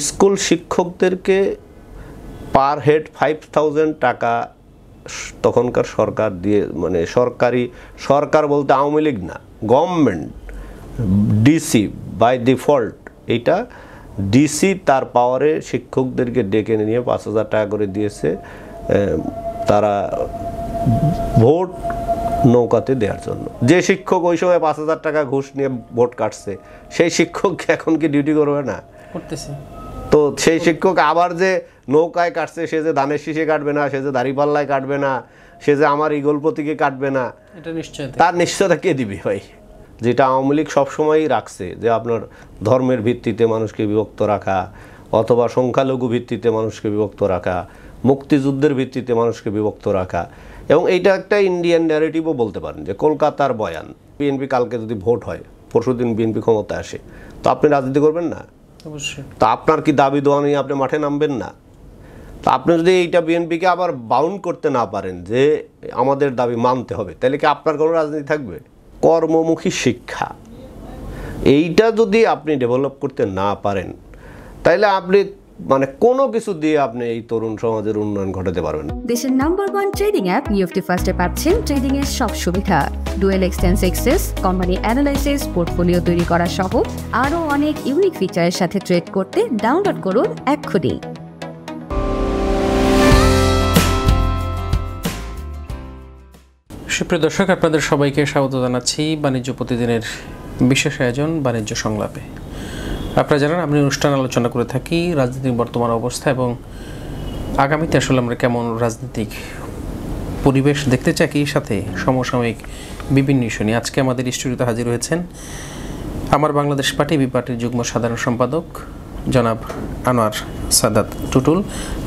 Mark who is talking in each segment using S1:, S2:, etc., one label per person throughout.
S1: School শিক্ষকদেরকে per head 5,000 টাকা তখনকার সরকার দিয়ে, মানে সরকার বলতে আওয়ামী লীগ না, গভর্নমেন্ট, ডিসি বাই ডিফল্ট, এইটা ডিসি তার পাওয়ারে শিক্ষকদেরকে ডেকে নিয়ে 5,000 টাকা করে দিয়েছে তারা ভোট নৌকাতে দেওয়ার জন্য। যে শিক্ষক ওই সময় 5,000 টাকা ঘুষ নিয়ে ভোট কাটছে, সেই শিক্ষক এখন কি ডিউটি করবে না? করতেছে। তো সেই শিক্ষক আবার যে নৌকায় কাটছে, সে যে ধানের শীষে কাটবে না, সে যে দাঁড়িপাল্লায় কাটবে না, সে যে আমার ঈগল প্রতীকে কাটবে না, এটা নিশ্চয়, তার নিশ্চয়তা কে দিবে ভাই? যেটা আওয়ামী লীগ সবসময়ই রাখছে, যে আপনার ধর্মের ভিত্তিতে মানুষকে বিভক্ত রাখা, অথবা সংখ্যালঘু ভিত্তিতে মানুষকে বিভক্ত রাখা, মুক্তিযুদ্ধের ভিত্তিতে মানুষকে বিভক্ত রাখা। এবং এইটা একটা ইন্ডিয়ান ন্যারেটিভও বলতে পারেন, যে কলকাতার বয়ান, বিএনপি কালকে যদি ভোট হয়, পরশুদিন বিএনপি ক্ষমতায় আসে, তো আপনি রাজনীতি করবেন না? অবশ্যই। তো আপনার কি দাবি দেওয়া নিয়ে আপনি মাঠে নামবেন না? তো আপনি যদি এইটা বিএনপিকে আবার বাউন্ড করতে না পারেন যে আমাদের দাবি মানতে হবে, তাহলে কি আপনার কোনো রাজনীতি থাকবে? কর্মমুখী শিক্ষা, এইটা যদি আপনি ডেভেলপ করতে না পারেন, তাহলে আপনি মানে কোনো কিছু দিয়ে আপনি এই তরুণ সমাজের উন্নয়ন ঘটাতে পারবেন।
S2: দেশের নাম্বার 1 ট্রেডিং অ্যাপ নিফটি ফার্স্টে পাচ্ছেন ট্রেডিং এর সব সুবিধা, dual এক্সটেন্স access, company analysis, portfolio তৈরি করা সহ আরও অনেক ইউনিক ফিচারের সাথে ট্রেড করতে ডাউনলোড করুন এক্ষুনি।
S3: সুপ্রিয় দর্শক, আপনাদের সবাইকে স্বাগত জানাচ্ছি বাণিজ্য প্রতিদিনের বিশেষ আয়োজন বাণিজ্য সংলাপে। আপনারা জানেন, আমি অনুষ্ঠান আলোচনা করে থাকি রাজনীতির বর্তমান অবস্থা এবং আগামীতে আসলে আমরা কেমন রাজনৈতিক পরিবেশ দেখতে চাই, এই সাথে সমসাময়িক বিভিন্ন ইস্যু নিয়ে। আজকে আমাদের স্টুডিওতে হাজির হয়েছেন আমার বাংলাদেশ পার্টি বি পার্টির যুগ্ম সাধারণ সম্পাদক জনাব আনোয়ার সাদাত টুটুল।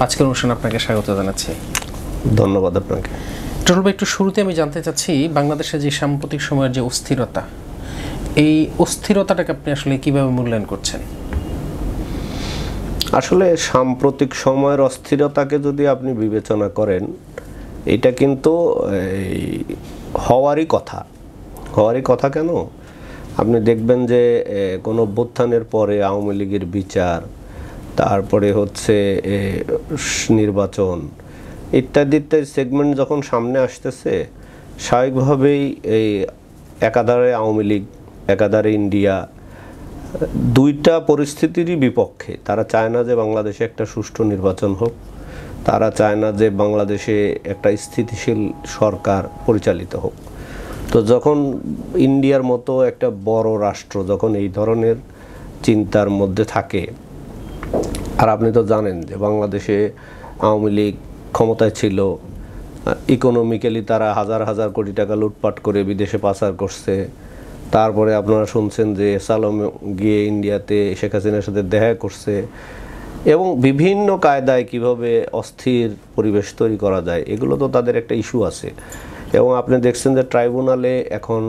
S3: আজকের অনুষ্ঠানে আপনাকে স্বাগত জানাচ্ছি।
S1: ধন্যবাদ আপনাকে।
S3: টুটুল ভাই, একটু শুরুতে আমি জানতে চাচ্ছি, বাংলাদেশের যে সাম্প্রতিক সময়ের যে অস্থিরতা, এই অস্থিরতাটাকে আপনি আসলে কিভাবে মূল্যায়ন করছেন?
S1: আসলে সাম্প্রতিক সময়ের অস্থিরতাকে যদি আপনি বিবেচনা করেন, এটা কিন্তু হওয়ারই কথা। কেন? আপনি দেখবেন যে কোনো অভ্যুত্থানের পরে আওয়ামী লীগের বিচার, তারপরে হচ্ছে নির্বাচন ইত্যাদি সেগমেন্ট যখন সামনে আসতেছে, স্বাভাবিকভাবেই এই একাধারে আওয়ামী লীগ, একাধারে ইন্ডিয়া, দুইটা পরিস্থিতিরই বিপক্ষে। তারা চায় না যে বাংলাদেশে একটা সুষ্ঠু নির্বাচন হোক, তারা চায় না যে বাংলাদেশে একটা স্থিতিশীল সরকার পরিচালিত হোক। তো যখন ইন্ডিয়ার মতো একটা বড় রাষ্ট্র যখন এই ধরনের চিন্তার মধ্যে থাকে, আর আপনি তো জানেন যে বাংলাদেশে আওয়ামী লীগ ক্ষমতায় ছিল, ইকোনমিক্যালি তারা হাজার হাজার কোটি টাকা লুটপাট করে বিদেশে পাচার করছে। তারপরে আপনারা শুনছেন যে সালম গিয়ে ইন্ডিয়াতে শেখ হাসিনার সাথে দেখা করছে, এবং বিভিন্ন কায়দায় কিভাবে অস্থির পরিবেশ তৈরি করা যায়, এগুলো তো তাদের একটা ইস্যু আছে। এবং আপনি দেখছেন যে ট্রাইব্যুনালে এখন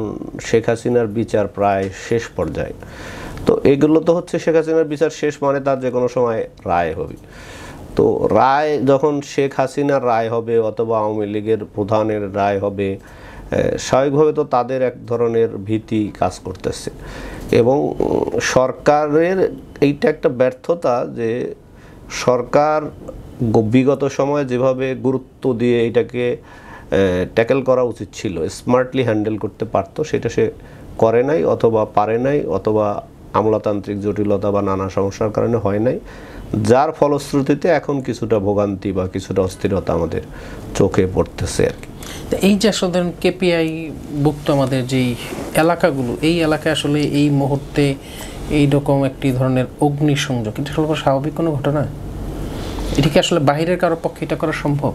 S1: শেখ হাসিনার বিচার প্রায় শেষ পর্যায়ে। তো এগুলো তো হচ্ছে শেখ হাসিনার বিচার শেষ মানে তার যে কোনো সময় রায় হবে। তো রায় যখন শেখ হাসিনার রায় হবে অথবা আওয়ামী লীগের প্রধানের রায় হবে, স্বাভাবিকভাবে তো তাদের এক ধরনের ভীতি কাজ করতেছে। এবং সরকারের এইটা একটা ব্যর্থতা যে সরকার বিগত সময়ে যেভাবে গুরুত্ব দিয়ে এটাকে ট্যাকেল করা উচিত ছিল, স্মার্টলি হ্যান্ডেল করতে পারতো, সেটা সে করে নাই, অথবা পারে নাই, অথবা আমলাতান্ত্রিক জটিলতা বা নানা সমস্যার কারণে হয় নাই, যার ফলশ্রুতিতে এখন কিছুটা ভোগান্তি বা কিছুটা অস্থিরতা আমাদের চোখে পড়তেছে আর কি।
S3: এই যে আসলে কেপিআই ভুক্ত আমাদের যেই এলাকাগুলো, এই এলাকায় আসলে এই মুহূর্তে এইরকম একটি ধরনের অগ্নিসংযোগ, এটা আসলে স্বাভাবিক কোনো ঘটনা? এটা কি আসলে বাইরের কারোর পক্ষে এটা করা সম্ভব?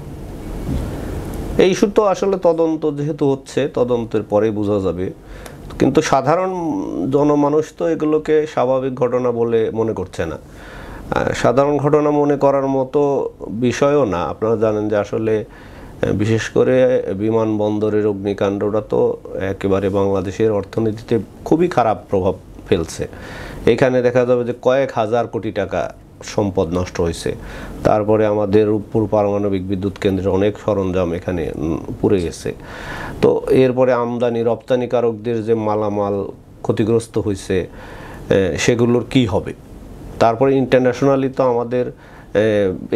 S1: এই ইস্যু তো আসলে তদন্ত যেহেতু হচ্ছে, তদন্তের পরে বোঝা যাবে। কিন্তু সাধারণ জনমানুষ তো এগুলোকে স্বাভাবিক ঘটনা বলে মনে করছে না, সাধারণ ঘটনা মনে করার মতো বিষয়ও না। আপনারা জানেন যে আসলে বিশেষ করে বিমানবন্দরের অগ্নিকাণ্ডটা তো একেবারে বাংলাদেশের অর্থনীতিতে খুবই খারাপ প্রভাব ফেলছে। এখানে দেখা যাবে যে কয়েক হাজার কোটি টাকা সম্পদ নষ্ট হয়েছে। তারপরে আমাদের রূপপুর পারমাণবিক বিদ্যুৎ কেন্দ্রের অনেক সরঞ্জাম এখানে পুড়ে গেছে। তো এরপরে আমদানি রপ্তানিকারকদের যে মালামাল ক্ষতিগ্রস্ত হয়েছে, সেগুলোর কি হবে? তারপরে ইন্টারন্যাশনালি তো আমাদের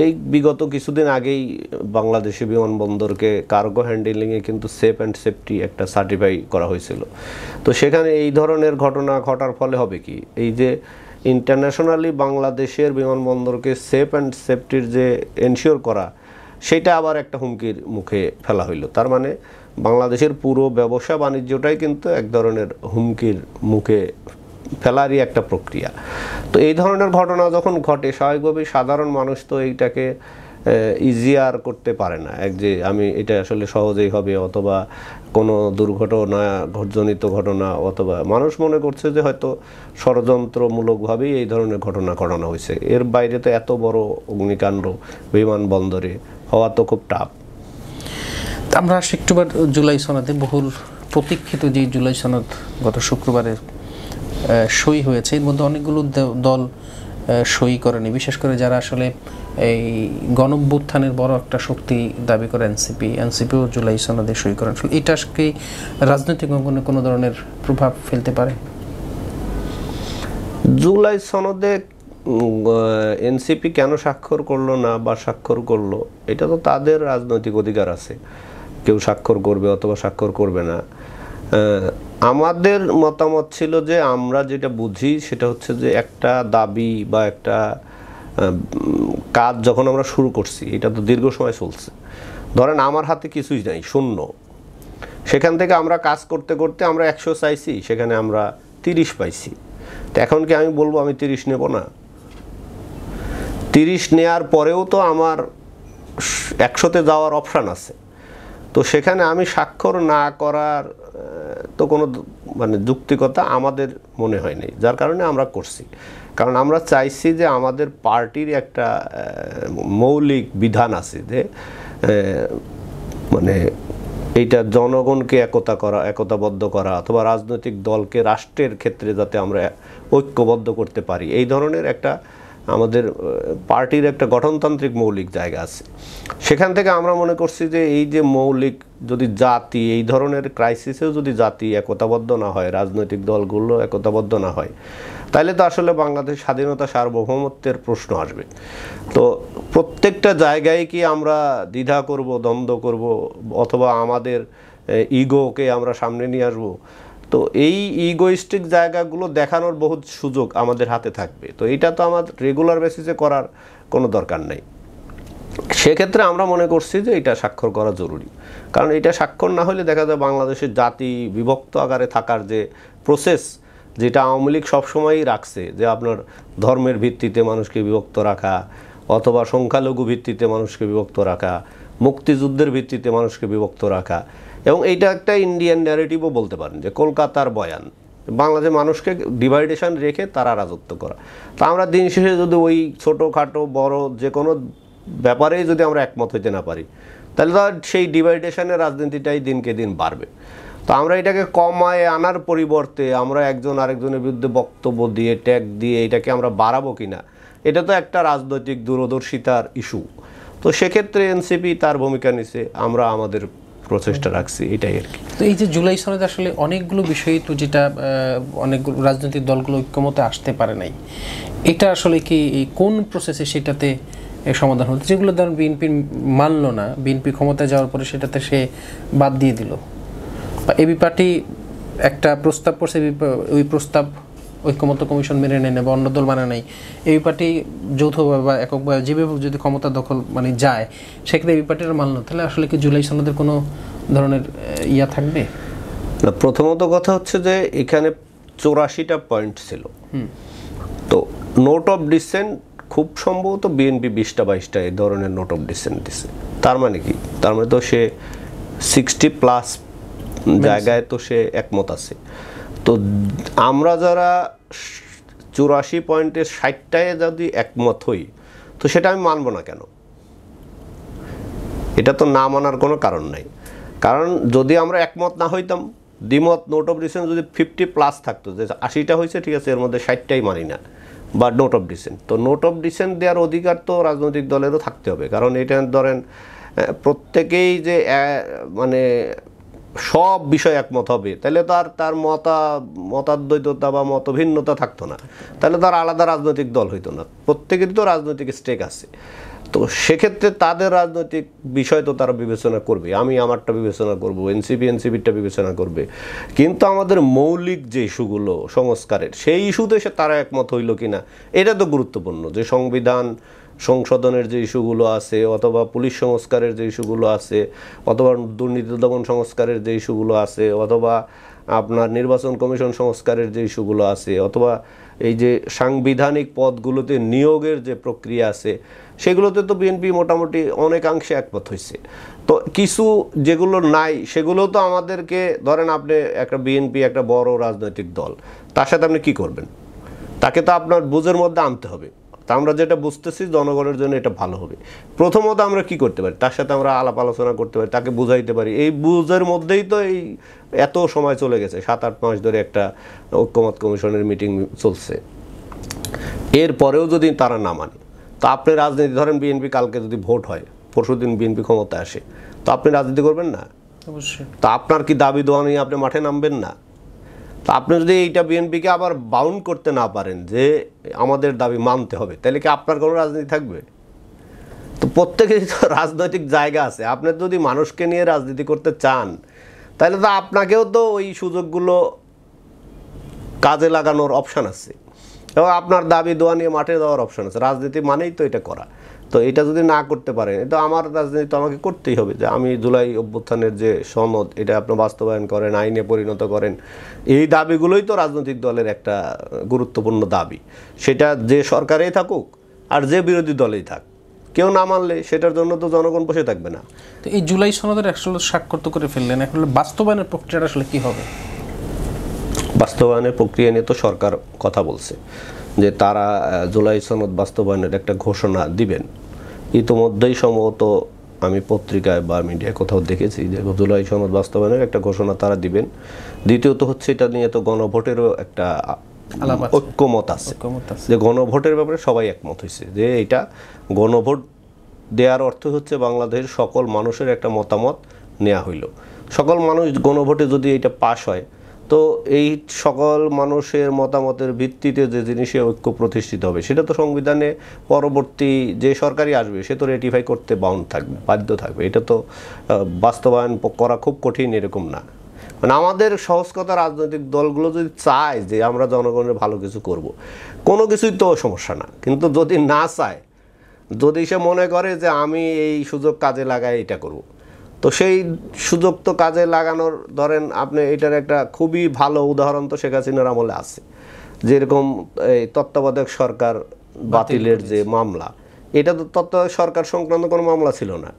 S1: এই বিগত কিছুদিন আগেই বাংলাদেশে বিমানবন্দরকে কার্গো হ্যান্ডেলিংয়ে কিন্তু সেফ অ্যান্ড সেফটি একটা সার্টিফাই করা হয়েছিল। তো সেখানে এই ধরনের ঘটনা ঘটার ফলে হবে কি, এই যে ইন্টারন্যাশনালি বাংলাদেশের বিমানবন্দরকে সেফ অ্যান্ড সেফটির যে এনশিওর করা, সেটা আবার একটা হুমকির মুখে ফেলা হইল। তার মানে বাংলাদেশের পুরো ব্যবসা বাণিজ্যটাই কিন্তু এক ধরনের হুমকির মুখে ফেলারই একটা প্রক্রিয়া। তো এই ধরনের ঘটনা যখন ঘটে, স্বাভাবিকভাবেই সাধারণ মানুষ তো এইটাকে ইজিয়ার করতে পারে না, যে আমি এটা আসলে সহজেই হবে, অথবা কোনো দুর্ঘটনা জনিত ঘটনা, অথবা মানুষ মনে করছে যে হয়তো ষড়যন্ত্রমূলকভাবেই এই ধরনের ঘটনা ঘটানো হয়েছে। এর বাইরে তো এত বড় অগ্নিকাণ্ড বিমানবন্দরে হওয়া তো খুব টাফ।
S3: আমরা একটুবার জুলাই সনদে বহুল প্রতীক্ষিত যে জুলাই সনদ গত শুক্রবারে সই হয়েছে, এর মধ্যে অনেকগুলো দল সই করেনি, বিশেষ করে যারা আসলে এই গণঅভ্যুত্থানের বড় একটা শক্তি দাবি করে এনসিপিও জুলাই সনদে সই করেন। এটা কি রাজনৈতিক অঙ্গনে কোনো ধরনের প্রভাব ফেলতে পারে?
S1: জুলাই সনদে এনসিপি কেন স্বাক্ষর করলো না বা স্বাক্ষর করলো, এটা তো তাদের রাজনৈতিক অধিকার আছে, কেউ স্বাক্ষর করবে অথবা স্বাক্ষর করবে না। আমাদের মতামত ছিল যে আমরা যেটা বুঝি সেটা হচ্ছে যে একটা দাবি বা একটা কাজ যখন আমরা শুরু করছি, এটা তো দীর্ঘ সময় চলছে, ধরেন আমার হাতে কিছুই নাই, শূন্য, সেখান থেকে আমরা কাজ করতে করতে আমরা 100 চাইছি, সেখানে আমরা 30 পাইছি। তো এখন কি আমি বলবো আমি 30 নেব না? 30 নেয়ার পরেও তো আমার 100-তে যাওয়ার অপশান আছে। তো সেখানে আমি স্বাক্ষর না করার তো কোনো মানে যুক্তিকতা আমাদের মনে হয়নি, যার কারণে আমরা করছি। কারণ আমরা চাইছি যে আমাদের পার্টির একটা মৌলিক বিধান আছে যে মানে এইটা জনগণকে একতাবদ্ধ করা, অথবা রাজনৈতিক দলকে রাষ্ট্রের ক্ষেত্রে যাতে আমরা ঐক্যবদ্ধ করতে পারি, এই ধরনের একটা আমাদের পার্টির একটা গঠনতান্ত্রিক মৌলিক জায়গা আছে। সেখান থেকে আমরা মনে করছি যে এই যে মৌলিক, যদি জাতি এই ধরনের ক্রাইসিসেও যদি জাতি একতাবদ্ধ না হয়, রাজনৈতিক দলগুলো একতাবদ্ধ না হয়, তাহলে তো আসলে বাংলাদেশ স্বাধীনতা সার্বভৌমত্বের প্রশ্ন আসবে। তো প্রত্যেকটা জায়গায় কি আমরা দ্বিধা করব, দ্বন্দ্ব করব, অথবা আমাদের ইগোকে আমরা সামনে নিয়ে আসবো? তো এই ইগোইস্টিক জায়গাগুলো দেখানোর বহুত সুযোগ আমাদের হাতে থাকবে। তো এটা তো আমাদের রেগুলার বেসিসে করার কোনো দরকার নেই। সেক্ষেত্রে আমরা মনে করছি যে এটা স্বাক্ষর করা জরুরি, কারণ এটা স্বাক্ষর না হলে দেখা যায় বাংলাদেশের জাতি বিভক্ত আকারে থাকার যে প্রসেস, যেটা আওয়ামী লীগ সবসময়ই রাখছে, যে আপনার ধর্মের ভিত্তিতে মানুষকে বিভক্ত রাখা, অথবা সংখ্যালঘু ভিত্তিতে মানুষকে বিভক্ত রাখা, মুক্তিযুদ্ধের ভিত্তিতে মানুষকে বিভক্ত রাখা, এবং এইটা একটা ইন্ডিয়ান ন্যারেটিভও বলতে পারেন, যে কলকাতার বয়ান, বাংলাদেশের মানুষকে ডিভাইডেশন রেখে তারা রাজত্ব করা। তা আমরা দিন শেষে যদি ওই ছোটোখাটো বড় যে কোনো ব্যাপারেই যদি আমরা একমত হইতে না পারি, তাহলে তো সেই ডিভাইডেশনের রাজনীতিটাই দিনকে দিন বাড়বে। তো আমরা এটাকে কমায় আনার পরিবর্তে আমরা একজন আরেকজনের বিরুদ্ধে বক্তব্য দিয়ে, ট্যাগ দিয়ে এটাকে আমরা বাড়াবো কিনা, এটা তো একটা রাজনৈতিক দূরদর্শিতার ইস্যু। তো সেক্ষেত্রে এনসিপি তার ভূমিকা নিছে, আমরা আমাদের প্রচেষ্টা রাখছি, এটাই আর কি।
S3: তো এই যে জুলাই সনদে আসলে অনেকগুলো বিষয় তো, যেটা অনেকগুলো রাজনৈতিক দলগুলো ঐক্যমতে আসতে পারে নাই, এটা আসলে কি কোন প্রসেসে সেটাতে সমাধান হতো? যেগুলো ধরুন বিএনপি মানলো না, বিএনপি ক্ষমতায় যাওয়ার পরে সেটাতে সে বাদ দিয়ে দিল, বা এবি পার্টি একটা প্রস্তাব করছে, ওই প্রস্তাব ঐক্যমত্য কমিশন মেনে নেয় না বা অন্য দল মানে নেই, এবি পার্টি যৌথভাবে বা এককভাবে যেভাবে যদি ক্ষমতা দখল মানে যায়, সেক্ষেত্রে এবি পার্টিরা মানলো, তাহলে আসলে কি জুলাই সনদের কোনো ধরনের ইয়া থাকবে
S1: না? প্রথমত কথা হচ্ছে যে এখানে 84টা পয়েন্ট ছিল। তো নোট অফ ডিসেন্ট খুব সম্ভবত বিএনপি 20টা-22টা এই ধরনের নোট অফ ডিসেন্ট দিছে। তার মানে কি? তার মানে তো সে 60+ জায়গায় তো সে একমত আছে। তো আমরা যারা 84 পয়েন্টের 60টায় যদি একমত হই, তো সেটা আমি মানব না কেন? এটা তো না মানার কোনো কারণ নাই। কারণ যদি আমরা একমত না হইতাম, দ্বিমত নোট অফ ডিসেন্ট যদি 50+ থাকতো, যে 80টা হয়েছে ঠিক আছে, এর মধ্যে 60টাই মানি না, বা নোট অফ ডিসেন্ট, তো নোট অফ ডিসেন্ট দেওয়ার অধিকার তো রাজনৈতিক দলেরও থাকতে হবে। কারণ এটা ধরেন প্রত্যেকেই যে মানে সব বিষয় একমত হবে, তাহলে তো আর তার মতাদ্বৈততা বা মতভিন্নতা থাকতো না, তাহলে তার আলাদা রাজনৈতিক দল হইতো না। প্রত্যেকেরই তো রাজনৈতিক স্টেক আছে, তো সেক্ষেত্রে তাদের রাজনৈতিক বিষয় তো তারা বিবেচনা করবে, আমি আমারটা বিবেচনা করব, এনসিপিরটা বিবেচনা করবে, কিন্তু আমাদের মৌলিক যে ইস্যুগুলো সংস্কারের, সেই ইস্যুতে তারা একমত হইল কিনা এটা তো গুরুত্বপূর্ণ। যে সংবিধান সংশোধনের যে ইস্যুগুলো আছে, অথবা পুলিশ সংস্কারের যে ইস্যুগুলো আছে, অথবা দুর্নীতি দমন সংস্কারের যে ইস্যুগুলো আছে, অথবা আপনার নির্বাচন কমিশন সংস্কারের যে ইস্যুগুলো আছে, অথবা এই যে সাংবিধানিক পদগুলোতে নিয়োগের যে প্রক্রিয়া আছে, সেগুলোতে তো বিএনপি মোটামুটি অনেকাংশে একমত হয়েছে। তো কিছু যেগুলো নাই সেগুলো তো আমাদেরকে, ধরেন আপনি একটা বিএনপি একটা বড় রাজনৈতিক দল, তার সাথে আপনি কি করবেন? তাকে তো আপনার বুঝের মধ্যে আনতে হবে। তা আমরা যেটা বুঝতেছি জনগণের জন্য এটা ভালো হবে, প্রথমত আমরা কি করতে পারি, তার সাথে আমরা আলাপ আলোচনা করতে পারি, তাকে বুঝাইতে পারি। এই বুঝের মধ্যেই তো এই এত সময় চলে গেছে, 7-8 মাস ধরে একটা ঐক্যমত কমিশনের মিটিং চলছে। এরপরেও যদি তারা না মানে, তো আপনি রাজনীতি, ধরেন বিএনপি কালকে যদি ভোট হয়, পরশুদিন বিএনপি ক্ষমতায় আসে, তো আপনি রাজনীতি করবেন না?
S3: অবশ্যই।
S1: তা আপনার কি দাবি দোয়া নিয়ে আপনি মাঠে নামবেন না? তো আপনি যদি এইটা বিএনপিকে আবার বাউন্ড করতে না পারেন যে আমাদের দাবি মানতে হবে, তাহলে কি আপনার কোনো রাজনীতি থাকবে? তো প্রত্যেকেরই তো রাজনৈতিক জায়গা আছে। আপনি যদি মানুষকে নিয়ে রাজনীতি করতে চান, তাহলে তো আপনাকেও তো ওই সুযোগগুলো কাজে লাগানোর অপশান আছে, এবং আপনার দাবি দোয়া নিয়ে মাঠে যাওয়ার অপশান আছে। রাজনীতি মানেই তো এটা করা। তো এটা যদি না করতে পারেন, তো আমার রাজনীতি তো আমাকে করতেই হবে, যে আমি জুলাই অভ্যুত্থানের যে সনদ, এটা আপনি বাস্তবায়ন করেন, আইনে পরিণত করেন। এই দাবিগুলোই তো রাজনৈতিক দলের একটা গুরুত্বপূর্ণ দাবি। সেটা যে সরকারেই থাকুক আর যে বিরোধী দলেই থাক, কেউ না মানলে সেটার জন্য তো জনগণ বসে থাকবে না।
S3: তো এই জুলাই সনদের আসলে স্বাক্ষর তো করে ফেললেন, এখন বাস্তবায়নের প্রক্রিয়াটা আসলে কি হবে?
S1: বাস্তবায়নের প্রক্রিয়া নিয়ে তো সরকার কথা বলছে যে তারা জুলাই সনদ বাস্তবায়নের একটা ঘোষণা দিবেন। ইতোমধ্যেই সম্ভবত আমি পত্রিকায় বা মিডিয়ায় কোথাও দেখেছি যে জুলাই সনদ বাস্তবায়নের একটা ঘোষণা তারা দিবেন। দ্বিতীয়ত হচ্ছে, এটা নিয়ে তো গণভোটেরও একটা ঐক্যমত আছে, যে গণভোটের ব্যাপারে সবাই একমত হয়েছে যে এটা গণভোট দেওয়ার অর্থ হচ্ছে বাংলাদেশের সকল মানুষের একটা মতামত নেওয়া হইল। সকল মানুষ গণভোটে যদি এটা পাশ হয়, তো এই সকল মানুষের মতামতের ভিত্তিতে যে জিনিসে ঐক্য প্রতিষ্ঠিত হবে, সেটা তো সংবিধানে পরবর্তী যে সরকারই আসবে সে তো রেটিফাই করতে বাধ্য থাকবে। এটা তো বাস্তবায়ন করা খুব কঠিন এরকম না। মানে আমাদের সহজ কথা, রাজনৈতিক দলগুলো যদি চায় যে আমরা জনগণের ভালো কিছু করব, কোনো কিছুই তো সমস্যা না। কিন্তু যদি না চায়, যদি সে মনে করে যে আমি এই সুযোগ কাজে লাগাই এটা করব, তো সেই সুযোগ তো কাজে লাগানোর, ধরেন আপনি এটার একটা খুবই ভালো উদাহরণ তো শেখ হাসিনার আমলে আছে। যেরকম এই তত্ত্বাবধায়ক সরকার বাতিলের যে মামলা, এটা তো তত্ত্বাবধায়ক সরকার সংক্রান্ত কোনো মামলা ছিল না,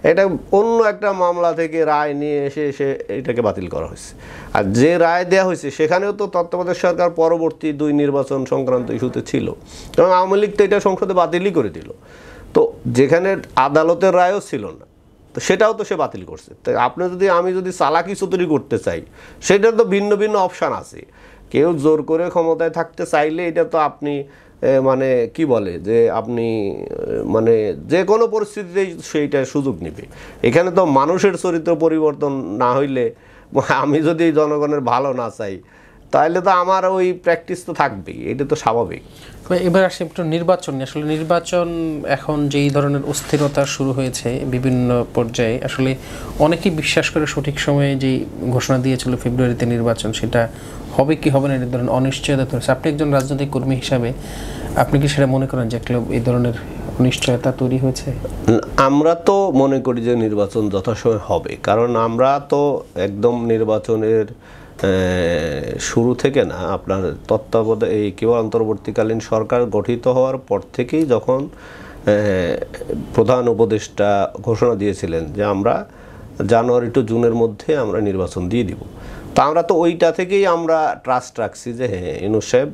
S1: এটা অন্য একটা মামলা থেকে রায় নিয়ে এসে এটাকে বাতিল করা হয়েছে। আর যে রায় দেওয়া হয়েছে সেখানেও তো তত্ত্বাবধায়ক সরকার পরবর্তী 2 নির্বাচন সংক্রান্ত ইস্যুতে ছিল, এবং আওয়ামী লীগ তো এটা সংসদে বাতিলই করে দিল। তো যেখানে আদালতের রায়ও ছিল না, তো সেটাও তো সে বাতিল করছে। তাই আমি যদি চালাকি চতুরি করতে চাই, সেটার তো ভিন্ন ভিন্ন অপশান আছে। কেউ জোর করে ক্ষমতায় থাকতে চাইলে এটা তো আপনি মানে কি বলে যে আপনি মানে যে কোনো পরিস্থিতিতেই সেইটা সুযোগ নেবে। এখানে তো মানুষের চরিত্র পরিবর্তন না হইলে, আমি যদি জনগণের ভালো না চাই, তাহলে তো আমার ওই প্র্যাকটিস তো থাকবেই, এটা তো স্বাভাবিক।
S3: এবার আসে একটু নির্বাচন। আসলে নির্বাচন এখন যেই ধরনের অস্থিরতা শুরু হয়েছে বিভিন্ন পর্যায়ে, আসলে অনেকেই বিশ্বাস করে সঠিক সময়ে যেই ঘোষণা দিয়েছিল ফেব্রুয়ারিতে নির্বাচন, সেটা হবে কি হবে না এই ধরনের অনিশ্চয়তা তৈরি। আপনি একজন রাজনৈতিক কর্মী হিসাবে আপনি কি সেটা মনে করেন যে এই ধরনের অনিশ্চয়তা তৈরি হয়েছে?
S1: আমরা তো মনে করি যে নির্বাচন যথাসময়ে হবে, কারণ আমরা তো একদম নির্বাচনের শুরু থেকে না, আপনার তত্ত্বাবধায়ক এই কেবল অন্তর্বর্তীকালীন সরকার গঠিত হওয়ার পর থেকেই যখন প্রধান উপদেষ্টা ঘোষণা দিয়েছিলেন যে আমরা জানুয়ারি টু জুনের মধ্যে আমরা নির্বাচন দিয়ে দিব, তা আমরা তো ওইটা থেকেই আমরা ট্রাস্ট রাখছি যে হ্যাঁ, ইউনূস সাহেব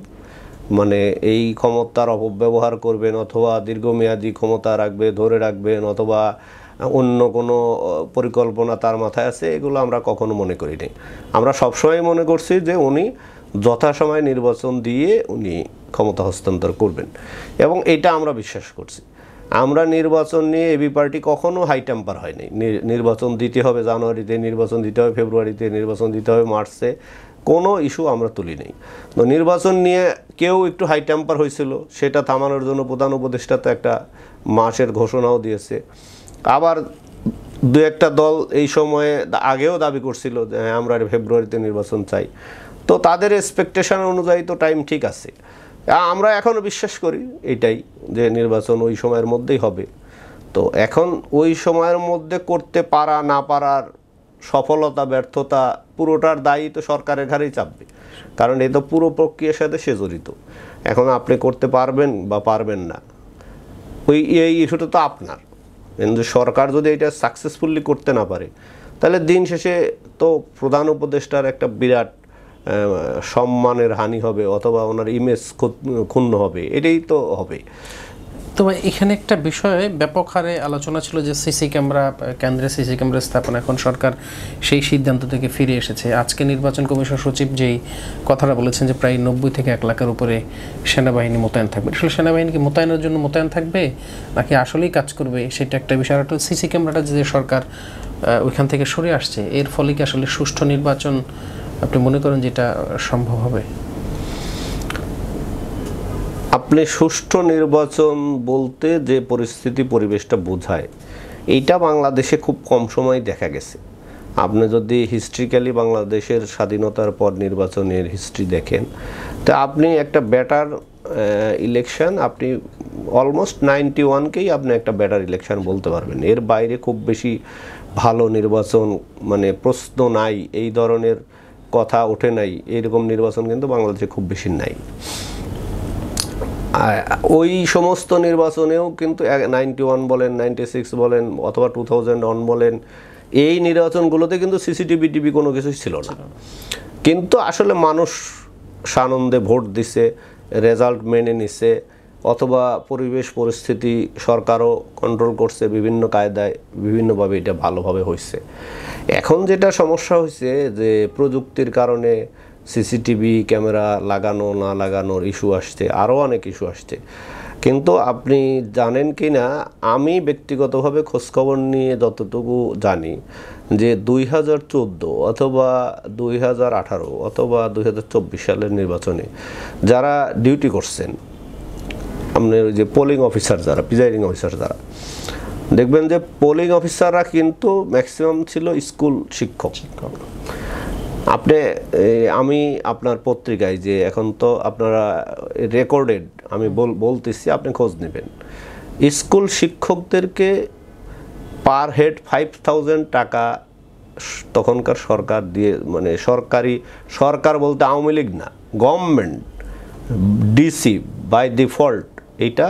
S1: মানে এই ক্ষমতার অপব্যবহার করবেন, অথবা দীর্ঘমেয়াদী ক্ষমতা ধরে রাখবেন, অথবা অন্য কোনো পরিকল্পনা তার মাথায় আছে, এগুলো আমরা কখনো মনে করিনি। আমরা সবসময় মনে করছি যে উনি যথাসময়ে নির্বাচন দিয়ে উনি ক্ষমতা হস্তান্তর করবেন, এবং এটা আমরা বিশ্বাস করছি। আমরা নির্বাচন নিয়ে এবি পার্টি কখনো হাই টেম্পার হয়নি। নির্বাচন দিতে হবে জানুয়ারিতে, নির্বাচন দিতে হবে ফেব্রুয়ারিতে, নির্বাচন দিতে হবে মার্চে, কোনো ইস্যু আমরা তুলি নেই। তো নির্বাচন নিয়ে কেউ একটু হাই টেম্পার হয়েছিল, সেটা থামানোর জন্য প্রধান উপদেষ্টা তো একটা মাসের ঘোষণাও দিয়েছে। আবার দু একটা দল এই সময়ে আগেও দাবি করছিল যে আমরা ফেব্রুয়ারিতে নির্বাচন চাই। তো তাদের এক্সপেকটেশন অনুযায়ী তো টাইম ঠিক আছে। আমরা এখনও বিশ্বাস করি এটাই, যে নির্বাচন ওই সময়ের মধ্যেই হবে। তো এখন ওই সময়ের মধ্যে করতে পারা না পারার সফলতা ব্যর্থতা পুরোটার দায়ী তো সরকারের ঘাড়েই চাপবে, কারণ এই তো পুরো প্রক্রিয়ার সাথে সে জড়িত। এখন আপনি করতে পারবেন বা পারবেন না, এই ইস্যুটা তো আপনার। কিন্তু সরকার যদি এটা সাকসেসফুলি করতে না পারে, তাহলে দিন শেষে তো প্রধান উপদেষ্টার একটা বিরাট সম্মানের হানি হবে, অথবা ওনার ইমেজ ক্ষুণ্ণ হবে, এটাই তো হবে।
S3: তবে এখানে একটা বিষয়ে ব্যাপক হারে আলোচনা ছিল যে সিসি ক্যামেরা, কেন্দ্রে সিসি ক্যামেরা স্থাপন, এখন সরকার সেই সিদ্ধান্ত থেকে ফিরে এসেছে। আজকে নির্বাচন কমিশন সচিব যেই কথাটা বলেছেন যে প্রায় 90 থেকে 1 লাখের উপরে সেনাবাহিনী মোতায়েন থাকবে। আসলে সেনাবাহিনীকে মোতায়েনের জন্য মোতায়েন থাকবে নাকি আসলেই কাজ করবে, সেটা একটা বিষয়। আর সিসি ক্যামেরাটা যে সরকার ওইখান থেকে সরে আসছে, এর ফলে কি আসলে সুষ্ঠু নির্বাচন আপনি মনে করেন যেটা সম্ভব হবে?
S1: আপনি সুষ্ঠু নির্বাচন বলতে যে পরিস্থিতি পরিবেশটা বোঝায়, এইটা বাংলাদেশে খুব কম সময় দেখা গেছে। আপনি যদি হিস্ট্রিক্যালি বাংলাদেশের স্বাধীনতার পর নির্বাচনের হিস্ট্রি দেখেন, তা আপনি একটা বেটার ইলেকশন, আপনি অলমোস্ট 91কেই আপনি একটা বেটার ইলেকশন বলতে পারবেন। এর বাইরে খুব বেশি ভালো নির্বাচন মানে প্রশ্ন নাই, এই ধরনের কথা ওঠে নাই, এইরকম নির্বাচন কিন্তু বাংলাদেশে খুব বেশি নাই। ওই সমস্ত নির্বাচনেও কিন্তু 91 বলেন, 96 বলেন, অথবা 2001 বলেন, এই নির্বাচনগুলোতে কিন্তু সিসিটিভি টিভি কোনো কিছুই ছিল না। কিন্তু আসলে মানুষ সানন্দে ভোট দিছে, রেজাল্ট মেনে নিছে, অথবা পরিবেশ পরিস্থিতি সরকারও কন্ট্রোল করছে বিভিন্ন কায়দায়, বিভিন্নভাবে এটা ভালোভাবে হয়েছে। এখন যেটা সমস্যা হয়েছে যে প্রযুক্তির কারণে সিসিটিভি ক্যামেরা লাগানো না লাগানোর ইস্যু আসছে, আরও অনেক ইস্যু আসছে। কিন্তু আপনি জানেন কি না, আমি ব্যক্তিগতভাবে খোঁজখবর নিয়ে যতটুকু জানি যে 2014 অথবা 2018 অথবা 2024 সালের নির্বাচনে যারা ডিউটি করছেন, আপনার ওই যে পোলিং অফিসার যারা, প্রিজাইডিং অফিসার যারা, দেখবেন যে পোলিং অফিসাররা কিন্তু ম্যাক্সিমাম ছিল স্কুল শিক্ষক। আপনি আমি আপনার পত্রিকায় যে এখন তো আপনারা রেকর্ডেড, আমি বলতেছি, আপনি খোঁজ নেবেন, স্কুল শিক্ষকদেরকে পার হেড 5000 টাকা তখনকার সরকার দিয়ে, মানে সরকার বলতে আওয়ামী লীগ না, গভর্নমেন্ট, ডিসি বাই ডিফল্ট, এটা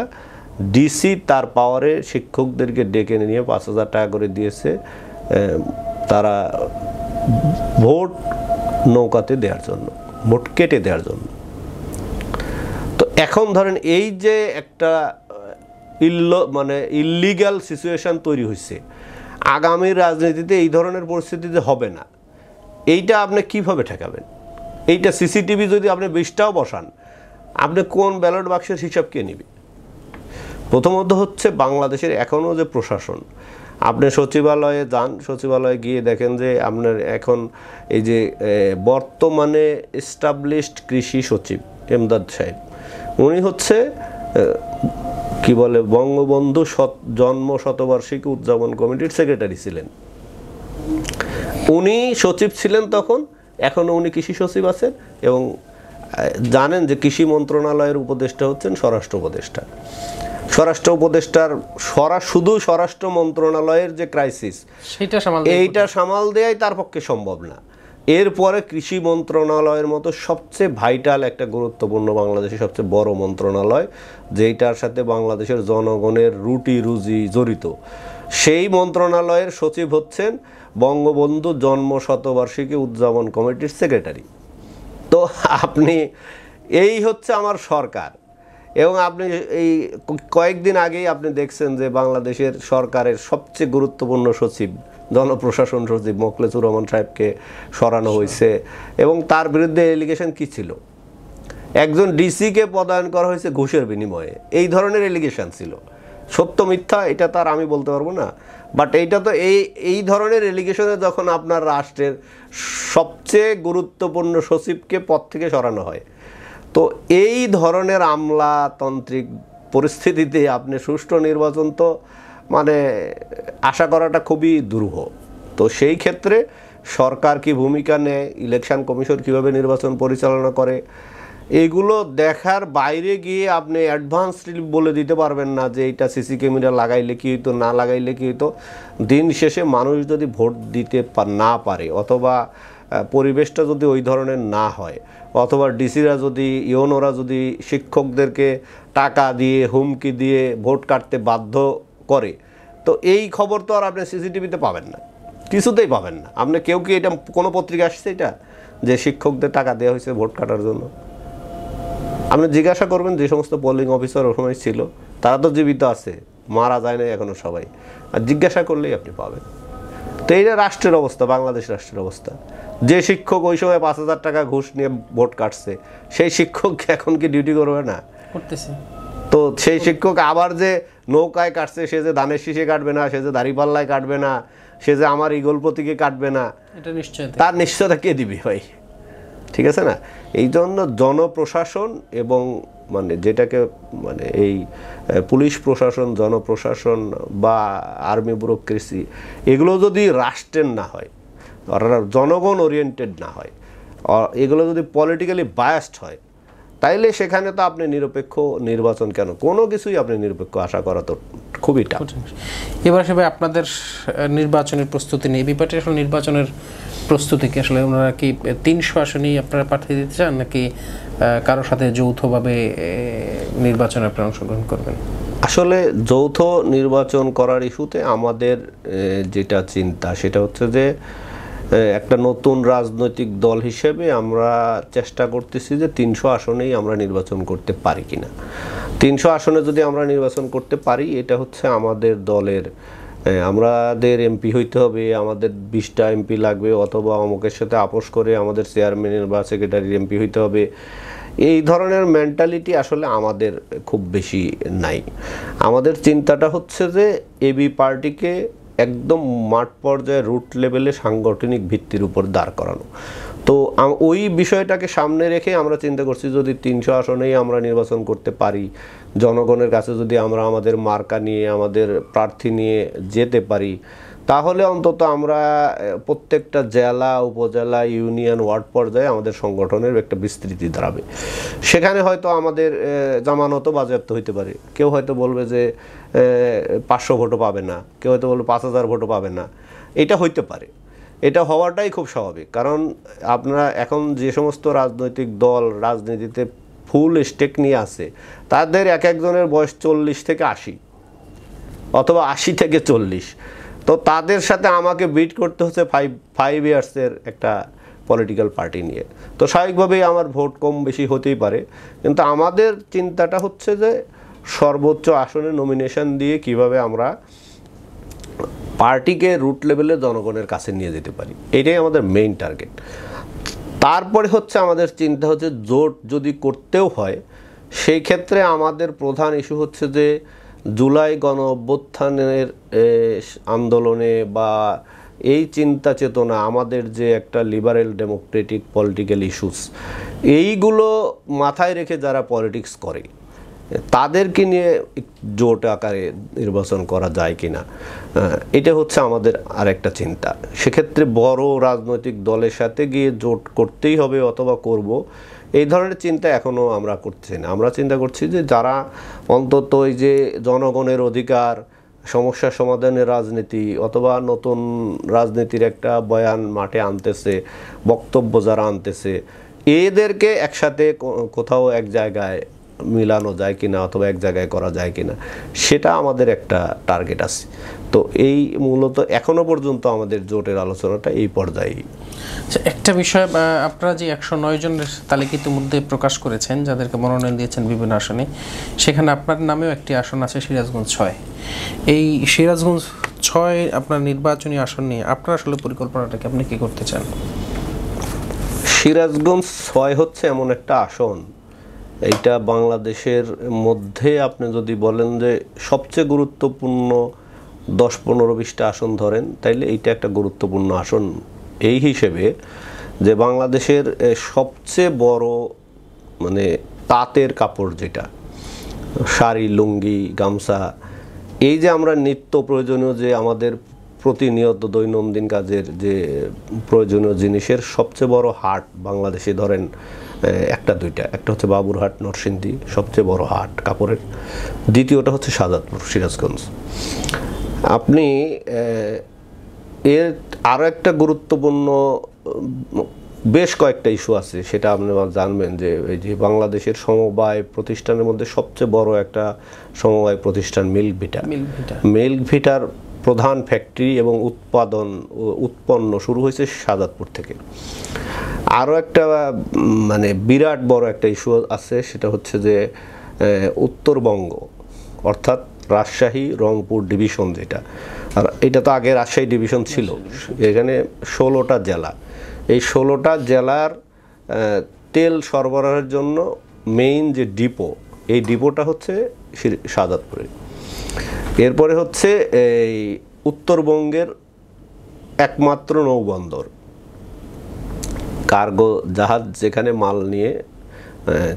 S1: ডিসি তার পাওয়ারে শিক্ষকদেরকে ডেকে নিয়ে 5000 টাকা করে দিয়েছে তারা ভোট নৌকাতে দেওয়ার জন্য, ভোট কেটে দেওয়ার জন্য। তো এখন ধরেন এই যে একটা মানে ইলিগাল সিচুয়েশন তৈরি হয়েছে, আগামী রাজনীতিতে এই ধরনের পরিস্থিতিতে হবে না, এইটা আপনি কিভাবে ঠেকাবেন? এইটা সিসিটিভি যদি আপনি 20টাও বসান, আপনি কোন ব্যালট বাক্সের হিসাব কে নেবে? প্রথমত হচ্ছে বাংলাদেশের এখনও যে প্রশাসন, আপনি সচিবালয়ে যান, সচিবালয়ে গিয়ে দেখেন যে আপনার এখন এই যে বর্তমানে এস্টাবলিশড কৃষি সচিব এমদাদ সাহেব, উনি হচ্ছে কি বলে বঙ্গবন্ধু জন্ম শতবার্ষিকী উদযাপন কমিটির সেক্রেটারি ছিলেন। উনি সচিব ছিলেন তখন, এখনও উনি কৃষি সচিব আছেন। এবং জানেন যে কৃষি মন্ত্রণালয়ের উপদেষ্টা হচ্ছেন স্বরাষ্ট্র উপদেষ্টা। স্বরাষ্ট্র উপদেষ্টার শুধু স্বরাষ্ট্র মন্ত্রণালয়ের যে ক্রাইসিস, এইটা সামাল দেওয়াই তার পক্ষে সম্ভব না। এরপরে কৃষি মন্ত্রণালয়ের মতো সবচেয়ে ভাইটাল একটা গুরুত্বপূর্ণ, বাংলাদেশের সবচেয়ে বড় মন্ত্রণালয়, যেইটার সাথে বাংলাদেশের জনগণের রুটি রুজি জড়িত, সেই মন্ত্রণালয়ের সচিব হচ্ছেন বঙ্গবন্ধু জন্ম শতবার্ষিকী উদযাপন কমিটির সেক্রেটারি। তো আপনি, এই হচ্ছে আমার সরকার। এবং আপনি এই কয়েকদিন আগেই আপনি দেখছেন যে বাংলাদেশের সরকারের সবচেয়ে গুরুত্বপূর্ণ সচিব, জনপ্রশাসন সচিব মোখলেছুর রহমান সাহেবকে সরানো হয়েছে। এবং তার বিরুদ্ধে এলিগেশন কি ছিল? একজন ডিসিকে পদায়ন করা হয়েছে ঘুষের বিনিময়ে, এই ধরনের এলিগেশন ছিল। সত্য মিথ্যা এটা তো আর আমি বলতে পারবো না, বাট এইটা তো এই ধরনের এলিগেশনে যখন আপনার রাষ্ট্রের সবচেয়ে গুরুত্বপূর্ণ সচিবকে পদ থেকে সরানো হয়, তো এই ধরনের আমলাতান্ত্রিক পরিস্থিতিতে আপনি সুষ্ঠু নির্বাচন তো মানে আশা করাটা খুবই দুরূহ। তো সেই ক্ষেত্রে সরকার কি ভূমিকা নেয়, ইলেকশন কমিশন কিভাবে নির্বাচন পরিচালনা করে, এগুলো দেখার বাইরে গিয়ে আপনি অ্যাডভান্সলি বলে দিতে পারবেন না যে এটা সিসি ক্যামেরা লাগাইলে কি হইতো, না লাগাইলে কি হইতো। দিন শেষে মানুষ যদি ভোট দিতে না পারে, অথবা পরিবেশটা যদি ওই ধরনের না হয়, অথবা ডিসিরা যদি ইউনোরা যদি শিক্ষকদেরকে টাকা দিয়ে হুমকি দিয়ে ভোট কাটতে বাধ্য করে, তো এই খবর তো আর আপনি সিসিটিভিতে পাবেন না, কিছুতেই পাবেন না। আপনি কেউ কি এটা কোনো পত্রিকা আসছে এটা যে শিক্ষকদের টাকা দেওয়া হয়েছে ভোট কাটার জন্য? আপনি জিজ্ঞাসা করবেন যে সমস্ত পোলিং অফিসার ওই সময় ছিল, তারা তো জীবিত আছে, মারা যায় না এখনো সবাই, আর জিজ্ঞাসা করলেই আপনি পাবেন। তো এইটা রাষ্ট্রের অবস্থা, বাংলাদেশ রাষ্ট্রের অবস্থা। যে শিক্ষক ওই সময় 5,000 টাকা ঘুষ নিয়ে ভোট কাটছে, সেই শিক্ষক এখন কি ডিউটি করবে না?
S3: করতেছে।
S1: তো সেই শিক্ষক আবার যে নৌকায় কাটছে, সে যে ধানের শীষে কাটবে না, সে যে দাঁড়িপাল্লায় কাটবে না, সে যে আমার ঈগল প্রতীকে কাটবে না,
S3: এটা নিশ্চয়
S1: তার নিশ্চয়তা কে দিবি ভাই? ঠিক আছে না? এই জন্য জনপ্রশাসন এবং মানে যেটাকে মানে এই পুলিশ প্রশাসন, জনপ্রশাসন বা আর্মি ব্যুরোক্রেসি, এগুলো যদি রাষ্ট্রের না হয়, জনগণ ওরিয়েন্টেড না হয়, এগুলো যদি পলিটিক্যালি বায়াসড হয়, তাইলে সেখানে তো আপনি নিরপেক্ষ নির্বাচন কেন, কোনো কিছুই আপনি নিরপেক্ষ আশা করা তো খুবই টাফ।
S3: এবার হিসেবে আপনাদের নির্বাচনের প্রস্তুতি নেই, বিপাটি আসলে নির্বাচনের প্রস্তুতি কি আসলে ওনারা কি 300 আসনেই আপনারা পাঠিয়ে দিতে চান, নাকি কারোর সাথে যৌথভাবে নির্বাচনে আপনারা অংশগ্রহণ করবেন?
S1: আসলে যৌথ নির্বাচন করার ইস্যুতে আমাদের যেটা চিন্তা সেটা হচ্ছে যে একটা নতুন রাজনৈতিক দল হিসেবে আমরা চেষ্টা করতেছি যে 300 আসনেই আমরা নির্বাচন করতে পারি কিনা। 300 আসনে যদি আমরা নির্বাচন করতে পারি, এটা হচ্ছে আমাদের দলের, আমাদের এমপি হইতে হবে, আমাদের 20টা এমপি লাগবে, অথবা অমুকের সাথে আপোষ করে আমাদের চেয়ারম্যানের বা সেক্রেটারির এমপি হইতে হবে। এই ধরনের মেন্টালিটি আসলে আমাদের খুব বেশি নাই। আমাদের চিন্তাটা হচ্ছে যে এবি পার্টিকে একদম মাঠ পর্যায়ে রুট লেভেলে সাংগঠনিক ভিত্তির উপর দাঁড় করানো। তো ওই বিষয়টাকে সামনে রেখে আমরা চিন্তা করছি যদি 300 আসনেই আমরা নির্বাচন করতে পারি, জনগণের কাছে যদি আমরা আমাদের মার্কা নিয়ে, আমাদের প্রার্থী নিয়ে যেতে পারি, তাহলে অন্তত আমরা প্রত্যেকটা জেলা, উপজেলা, ইউনিয়ন, ওয়ার্ড পর্যায়ে আমাদের সংগঠনের একটা বিস্তৃতি দাঁড়াবে। সেখানে হয়তো আমাদের জামানতও বাজেয়াপ্ত হইতে পারে। কেউ হয়তো বলবে যে 500 ভোটও পাবে না, কেউ হয়তো বলবে 5,000 ভোটও পাবে না। এটা হইতে পারে, এটা হওয়াটাই খুব স্বাভাবিক। কারণ আপনারা এখন যে সমস্ত রাজনৈতিক দল রাজনীতিতে ফুল স্টেক নিয়ে আছে, তাদের এক একজনের বয়স 40 থেকে 80 অথবা 80 থেকে 40। তো তাদের সাথে আমাকে বিট করতে হচ্ছে 5 ইয়ার্সের একটা পলিটিক্যাল পার্টি নিয়ে। তো স্বাভাবিকভাবেই আমার ভোট কম বেশি হতেই পারে, কিন্তু আমাদের চিন্তাটা হচ্ছে যে সর্বোচ্চ আসনে নমিনেশন দিয়ে কিভাবে আমরা পার্টিকে রুট লেভেলে জনগণের কাছে নিয়ে যেতে পারি, এটাই আমাদের মেইন টার্গেট। তারপরে হচ্ছে আমাদের চিন্তা হচ্ছে জোট যদি করতেও হয়, সেই ক্ষেত্রে আমাদের প্রধান ইস্যু হচ্ছে যে জুলাই গণ অভ্যুত্থানের আন্দোলনে বা এই চিন্তা চেতনা, আমাদের যে একটা লিবারেল ডেমোক্রেটিক পলিটিক্যাল ইস্যুস, এইগুলো মাথায় রেখে যারা পলিটিক্স করে তাদেরকে নিয়ে জোট আকারে নির্বাচন করা যায় কিনা, এটা হচ্ছে আমাদের আরেকটা চিন্তা। সেক্ষেত্রে বড় রাজনৈতিক দলের সাথে গিয়ে জোট করতেই হবে অথবা করব, এই ধরনের চিন্তা এখনও আমরা করছি না। আমরা চিন্তা করছি যে যারা অন্তত এই যে জনগণের অধিকার, সমস্যা সমাধানের রাজনীতি অথবা নতুন রাজনীতির একটা বয়ান মাঠে আনতেছে, বক্তব্য যারা আনতেছে, এদেরকে একসাথে কোথাও এক জায়গায় মিলানো যায় কিনা অথবা এক জায়গায় করা যায় কিনা, সেটা আমাদের একটা টার্গেট আছে। তো এই মূলত এখনো পর্যন্ত আমাদের জোটের আলোচনাটা এই পর্যায়ে।
S3: একটা বিষয়, আপনারা যে 109 জনের তালিকা ইতিমধ্যে প্রকাশ করেছেন যাদেরকে মনোনয়ন দিয়েছেন বিভিন্ন আসনে, সেখানে আপনার নামেও একটি আসন আছে সিরাজগঞ্জ 6। এই সিরাজগঞ্জ 6 আপনার নির্বাচনী আসন নিয়ে আপনার আসলে পরিকল্পনাটাকে আপনি কি করতে চান?
S1: সিরাজগঞ্জ 6 হচ্ছে এমন একটা আসন এইটা বাংলাদেশের মধ্যে আপনি যদি বলেন যে সবচেয়ে গুরুত্বপূর্ণ 10-15-20টা আসন ধরেন, তাইলে এইটা একটা গুরুত্বপূর্ণ আসন এই হিসেবে যে বাংলাদেশের সবচেয়ে বড় মানে তাঁতের কাপড়, যেটা শাড়ি, লুঙ্গি, গামছা, এই যে আমরা নিত্য প্রয়োজনীয় যে আমাদের প্রতিনিয়ত দৈনন্দিন কাজের যে প্রয়োজনীয় জিনিসের সবচেয়ে বড় হাট বাংলাদেশে ধরেন একটা দুইটা, একটা হচ্ছে বাবুরহাট নরসিংদী, সবচেয়ে বড় হাট কাপড়ের, দ্বিতীয়টা হচ্ছে শাহজাদপুর সিরাজগঞ্জ। আপনি এর আরও একটা গুরুত্বপূর্ণ বেশ কয়েকটা ইস্যু আছে, সেটা আপনি জানবেন যে এই যে বাংলাদেশের সমবায় প্রতিষ্ঠানের মধ্যে সবচেয়ে বড় একটা সমবায় প্রতিষ্ঠান মিল্ক ভিটা। মিল্ক ভিটার প্রধান ফ্যাক্টরি এবং উৎপন্ন শুরু হয়েছে শাহজাদপুর থেকে। আরও একটা মানে বিরাট বড় একটা ইস্যু আছে, সেটা হচ্ছে যে উত্তরবঙ্গ অর্থাৎ রাজশাহী রংপুর ডিভিশন, যেটা আর এটা তো আগে রাজশাহী ডিভিশন ছিল, এখানে 16টা জেলা, এই 16টা জেলার তেল সরবরাহের জন্য মেইন যে ডিপো, এই ডিপোটা হচ্ছে শাহজাদপুরে। এরপরে হচ্ছে এই উত্তরবঙ্গের একমাত্র নৌবন্দর, কার্গো জাহাজ যেখানে মাল নিয়ে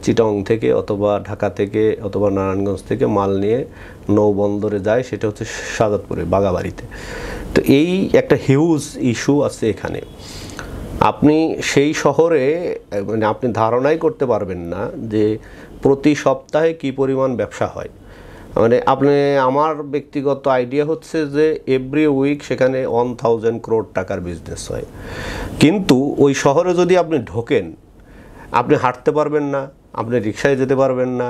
S1: চিটাং থেকে অথবা ঢাকা থেকে অথবা নারায়ণগঞ্জ থেকে মাল নিয়ে নৌবন্দরে যায়, সেটা হচ্ছে শাহজাদপুরে বাগাবাড়িতে। তো এই একটা হিউজ ইস্যু আছে এখানে। আপনি সেই শহরে মানে আপনি ধারণাই করতে পারবেন না যে প্রতি সপ্তাহে কি পরিমাণ ব্যবসা হয়। মানে আপনি, আমার ব্যক্তিগত আইডিয়া হচ্ছে যে এভরি উইক সেখানে 1000 crore টাকার বিজনেস হয়, কিন্তু ওই শহরে যদি আপনি ঢোকেন, আপনি হাঁটতে পারবেন না, আপনি রিক্সায় যেতে পারবেন না,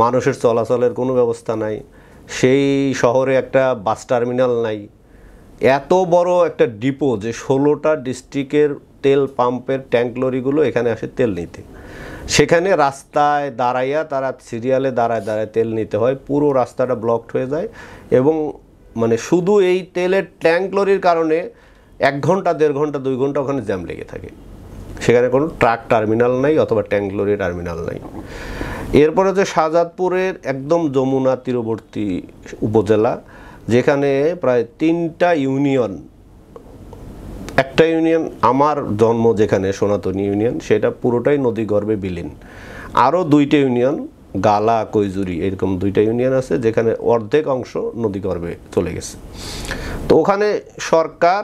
S1: মানুষের চলাচলের কোনো ব্যবস্থা নাই, সেই শহরে একটা বাস টার্মিনাল নাই। এত বড় একটা ডিপো যে 16টা ডিস্ট্রিক্টের তেল পাম্পের ট্যাঙ্ক লরিগুলো এখানে আসে তেল নিতে, সেখানে রাস্তায় দাঁড়াইয়া তারা সিরিয়ালে দাঁড়ায় তেল নিতে হয়, পুরো রাস্তাটা ব্লকড হয়ে যায়। এবং মানে শুধু এই তেলের ট্যাঙ্ক লরির কারণে 1 ঘন্টা 1.5 ঘন্টা 2 ঘন্টা ওখানে জ্যাম লেগে থাকে, সেখানে কোনো ট্রাক টার্মিনাল নাই অথবা ট্যাঙ্ক লরি টার্মিনাল নাই। এরপরে হচ্ছে শাহজাদপুরের একদম যমুনা তীরবর্তী উপজেলা, যেখানে প্রায় 3টা ইউনিয়ন, একটা ইউনিয়ন আমার জন্ম যেখানে সনাতনী ইউনিয়ন, সেটা পুরোটাই নদী গর্ভে বিলীন। আরও 2টা ইউনিয়ন গালা কৈজুরি এরকম 2টা ইউনিয়ন আছে যেখানে অর্ধেক অংশ নদী গর্ভে চলে গেছে। তো ওখানে সরকার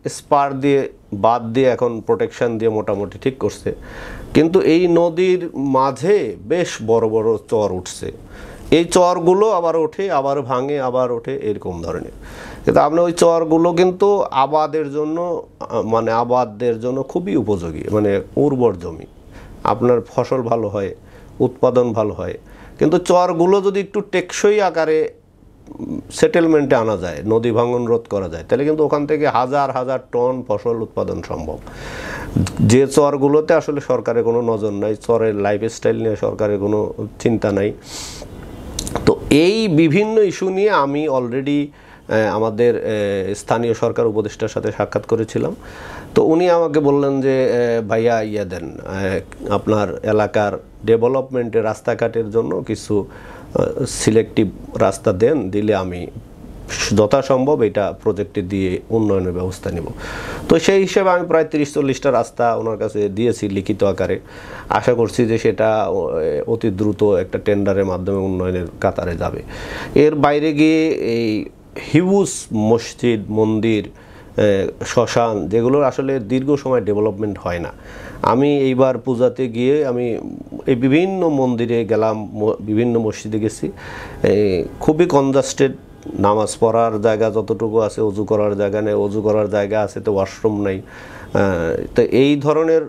S1: স্পার দিয়ে বাদ দিয়ে এখন প্রোটেকশন দিয়ে মোটামুটি ঠিক করছে, কিন্তু এই নদীর মাঝে বেশ বড় বড় চর উঠছে, এই চরগুলো আবার ওঠে আবার ভাঙে আবার ওঠে এরকম ধরনের। কিন্তু আপনি ওই চরগুলো কিন্তু আবাদের জন্য খুবই উপযোগী, মানে উর্বর জমি, আপনার ফসল ভালো হয়, উৎপাদন ভালো হয়। কিন্তু চরগুলো যদি একটু টেকসই আকারে সেটেলমেন্টে আনা যায়, নদী ভাঙন রোধ করা যায়, তাহলে কিন্তু ওখান থেকে হাজার হাজার টন ফসল উৎপাদন সম্ভব। যে চরগুলোতে আসলে সরকারের কোনো নজর নাই, চরের লাইফস্টাইল নিয়ে সরকারের কোনো চিন্তা নাই। তো এই বিভিন্ন ইস্যু নিয়ে আমি অলরেডি আমাদের স্থানীয় সরকার উপদেষ্টার সাথে সাক্ষাৎ করেছিলাম। তো উনি আমাকে বললেন যে ভাইয়া দেন, আপনার এলাকার ডেভেলপমেন্টের রাস্তাঘাটের জন্য কিছু সিলেক্টিভ রাস্তা দিলে আমি যথাসম্ভব এটা প্রজেক্টে দিয়ে উন্নয়নের ব্যবস্থা নেব। তো সেই হিসেবে আমি প্রায় 30-40টা রাস্তা ওনার কাছে দিয়েছি লিখিত আকারে। আশা করছি যে সেটা অতি দ্রুত একটা টেন্ডারের মাধ্যমে উন্নয়নের কাতারে যাবে। এর বাইরে গিয়ে এই হিউজ মসজিদ, মন্দির, শ্মশান, যেগুলোর আসলে দীর্ঘ সময় ডেভেলপমেন্ট হয় না, আমি এইবার পূজাতে গিয়ে আমি এই বিভিন্ন মন্দিরে গেলাম, বিভিন্ন মসজিদে গেছি, খুবই কনজাস্টেড, নামাজ পড়ার জায়গা যতটুকু আছে অজু করার জায়গা নেই, অজু করার জায়গা আছে তো ওয়াশরুম নাই। তো এই ধরনের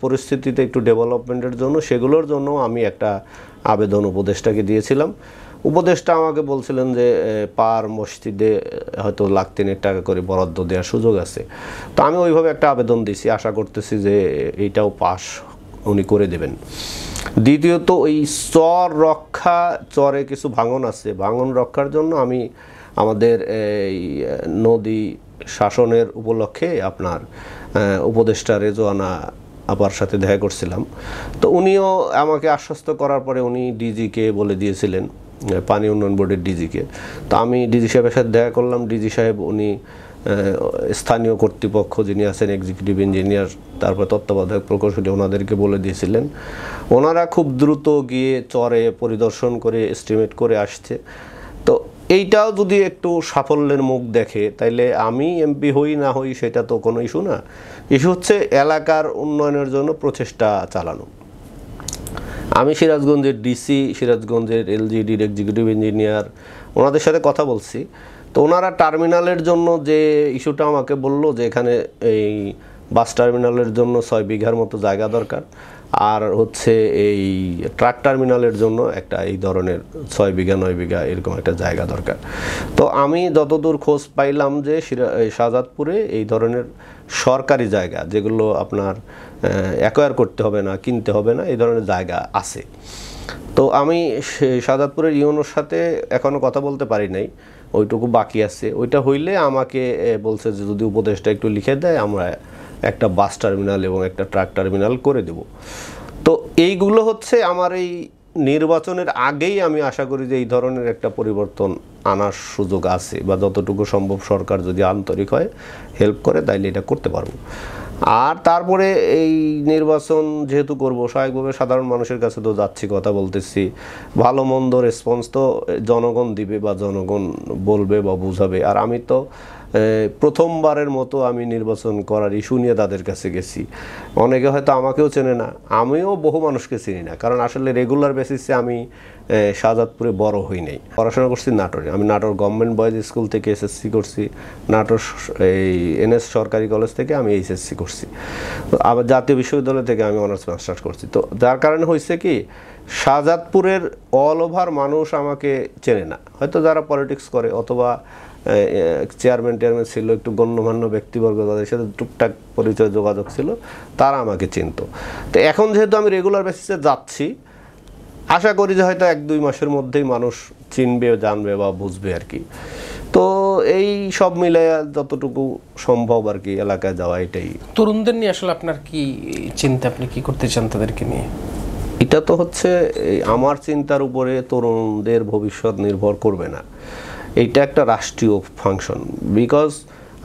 S1: পরিস্থিতিতে একটু ডেভেলপমেন্টের জন্য সেগুলোর জন্য আমি একটা আবেদন উপদেষ্টাকে দিয়েছিলাম। উপদেষ্টা আমাকে বলছিলেন যে পার মসজিদে হয়তো লাখ 3 টাকা করে বরাদ্দ দেওয়ার সুযোগ আছে। তো আমি ওইভাবে একটা আবেদন দিয়েছি, আশা করতেছি যে এইটাও পাস উনি করে দেবেন। দ্বিতীয়ত ওই চরে কিছু ভাঙন আছে, ভাঙন রক্ষার জন্য আমি আমাদের এই নদী শাসনের উপলক্ষে আপনার উপদেষ্টা রেজওয়ানা আপার সাথে দেখা করছিলাম। তো উনিও আমাকে আশ্বস্ত করার পরে উনি ডিজিকে বলে দিয়েছিলেন, পানি উন্নয়ন বোর্ডের ডিজিকে। তো আমি ডিজি সাহেবের সাথে দেখা করলাম। ডিজি সাহেব উনি স্থানীয় কর্তৃপক্ষ যিনি আছেন এক্সিকিউটিভ ইঞ্জিনিয়ার, তারপর তত্ত্বাবধায়ক প্রকৌশলী, ওনাদেরকে বলে দিয়েছিলেন। ওনারা খুব দ্রুত গিয়ে চরে পরিদর্শন করে এস্টিমেট করে আসছে। তো এইটাও যদি একটু সাফল্যের মুখ দেখে, তাইলে আমি এমপি হই না হই সেটা তো কোনো ইস্যু না। ইস্যু হচ্ছে এলাকার উন্নয়নের জন্য প্রচেষ্টা চালানো। আমি সিরাজগঞ্জের ডিসি, সিরাজগঞ্জের এলজিডির এক্সিকিউটিভ ইঞ্জিনিয়ার, ওনাদের সাথে কথা বলছি। তো ওনারা টার্মিনালের জন্য যে ইস্যুটা আমাকে বললো যে এখানে এই বাস টার্মিনালের জন্য 6 বিঘার মতো জায়গা দরকার, আর হচ্ছে এই ট্রাক টার্মিনালের জন্য একটা এই ধরনের 6 বিঘা 9 বিঘা এরকম একটা জায়গা দরকার। তো আমি যতদূর খোঁজ পাইলাম যে শাহজাদপুরে এই ধরনের সরকারি জায়গা, যেগুলো আপনার অ্যাকোয়ার করতে হবে না, কিনতে হবে না, এই ধরনের জায়গা আছে। তো আমি শাহজাদপুরের ইউনোর সাথে এখনও কথা বলতে পারি নাই, ওইটুকু বাকি আছে। ওইটা হইলে আমাকে বলছে যে যদি উপদেশটা একটু লিখে দেয় আমরা একটা বাস টার্মিনাল এবং একটা ট্রাক টার্মিনাল করে দেব। তো এইগুলো হচ্ছে আমার এই নির্বাচনের আগেই আমি আশা করি যে এই ধরনের একটা পরিবর্তন আনার সুযোগ আছে, বা যতটুকু সম্ভব সরকার যদি আন্তরিক হয় হেল্প করে তাইলে এটা করতে পারবো। আর তারপরে এই নির্বাচন যেহেতু করব, স্বাভাবিকভাবে সাধারণ মানুষের কাছে তো যাচ্ছি, কথা বলতেছি, ভালো মন্দ রেসপন্স তো জনগণ দিবে বা জনগণ বলবে বা বুঝাবে। আর আমি তো প্রথমবারের মতো আমি নির্বাচন করার ইস্যু নিয়ে তাদের কাছে গেছি। অনেকে হয়তো আমাকেও চেনে না, আমিও বহু মানুষকে চিনি না, কারণ আসলে রেগুলার বেসিসে আমি শাহজাদপুরে বড় হই নাই। পড়াশোনা করছি নাটোরে, আমি নাটোর গভর্নমেন্ট বয়েজ স্কুল থেকে এসএসসি করছি, নাটোর এই এনএস সরকারি কলেজ থেকে আমি এইচএসসি করছি, আবার জাতীয় বিশ্ববিদ্যালয় থেকে আমি অনার্স মাস্টার্স করছি। তো যার কারণে হয়েছে কি, শাহজাদপুরের অল ওভার মানুষ আমাকে চেনে না, হয়তো যারা পলিটিক্স করে অথবা চেয়ারম্যান টেয়ারম্যান ছিল, একটু গণ্যমান্য ব্যক্তিবর্গ তাদের সাথে টুকটাক পরিচয় যোগাযোগ ছিল, তারা আমাকে চিনত। তো এখন যেহেতু আমি রেগুলার বেসিসে যাচ্ছি, আশা করি যে হয়তো 1-2 মাসের মধ্যেই মানুষ চিনবে, জানবে বা বুঝবে আর কি। তো এই সব মিলে যতটুকু সম্ভব আর কি এলাকায় যাওয়া, এটাই।
S3: তরুণদের নিয়ে আসলে আপনার কি চিন্তা, আপনি কি করতে চান তাদেরকে নিয়ে?
S1: এটা তো হচ্ছে আমার চিন্তার উপরে তরুণদের ভবিষ্যৎ নির্ভর করবে না, এইটা একটা রাষ্ট্রীয় ফাংশন। বিকজ